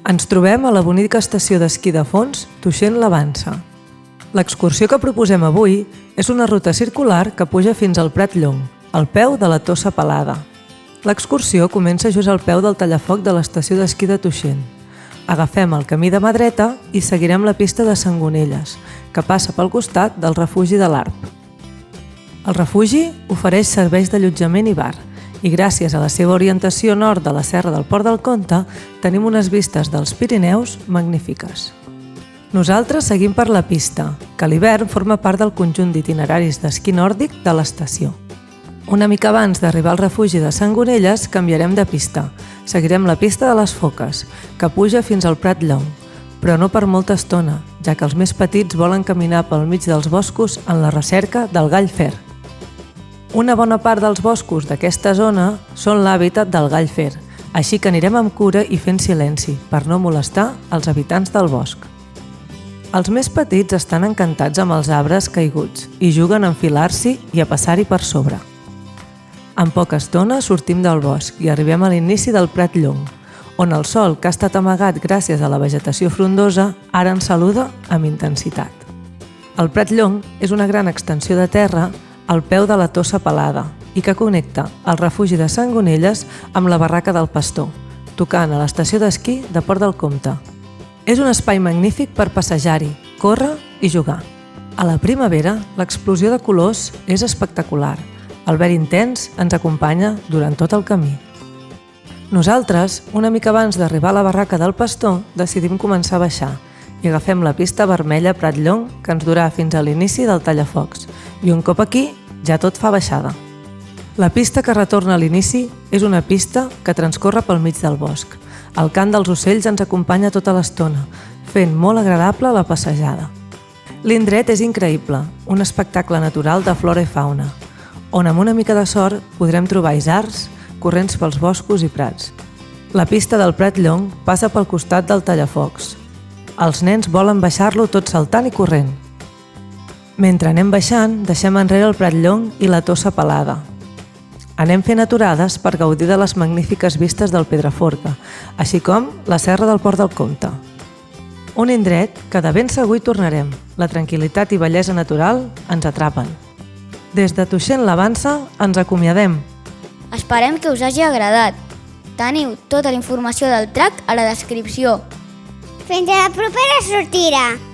Ens trobem a la bonica estació d'esquí de fons Tuixén-la-Vansa. L'excursió que proposem avui és una ruta circular que puja fins al Prat Llong, al peu de la Tossa Pelada. L'excursió comença just al peu del tallafoc de l'estació d'esquí de Tuixén. Agafem el camí de mà dreta i seguirem la pista de Sangonelles, que passa pel costat del refugi de l'Arp. El refugi ofereix serveis d'allotjament i bar, i gràcies a la seva orientació nord de la Serra del Port del Comte tenim unes vistes dels Pirineus magnífiques. Nosaltres seguim per la pista, que a l'hivern forma part del conjunt d'itineraris d'esquí nòrdic de l'estació. Una mica abans d'arribar al refugi de Sangonelles canviarem de pista. Seguirem la pista de les Foques, que puja fins al Prat Llong, però no per molta estona, ja que els més petits volen caminar pel mig dels boscos en la recerca del gall fer. Una bona part dels boscos d'aquesta zona són l'hàbitat del gall fer, així que anirem amb cura i fent silenci per no molestar els habitants del bosc. Els més petits estan encantats amb els arbres caiguts i juguen a enfilar-s'hi i a passar-hi per sobre. En poca estona sortim del bosc i arribem a l'inici del Prat Llong, on el sol, que ha estat amagat gràcies a la vegetació frondosa, ara ens saluda amb intensitat. El Prat Llong és una gran extensió de terra al peu de la Tossa Pelada i que connecta el refugi de Sangonelles amb la Barraca del Pastor, tocant a l'estació d'esquí de Port del Comte. És un espai magnífic per passejar-hi, córrer i jugar. A la primavera, l'explosió de colors és espectacular. El verd intens ens acompanya durant tot el camí. Nosaltres, una mica abans d'arribar a la Barraca del Pastor, decidim començar a baixar i agafem la pista vermella Prat Llong que ens durà fins a l'inici del tallafocs i un cop aquí ja tot fa baixada. La pista que retorna a l'inici és una pista que transcorre pel mig del bosc. El cant dels ocells ens acompanya tota l'estona, fent molt agradable la passejada. L'indret és increïble, un espectacle natural de flora i fauna, on amb una mica de sort podrem trobar isards, corrents pels boscos i prats. La pista del Prat Llong passa pel costat del tallafocs. Els nens volen baixar-lo tot saltant i corrent. Mentre anem baixant, deixem enrere el Prat Llong i la Tossa Pelada. Anem fent aturades per gaudir de les magnífiques vistes del Pedraforca, així com la Serra del Port del Comte. Un indret que de ben segur hi tornarem. La tranquil·litat i bellesa natural ens atrapen. Des de Tuixén-la-Vansa ens acomiadem. Esperem que us hagi agradat. Teniu tota la informació del track a la descripció. Fins a la propera sortida!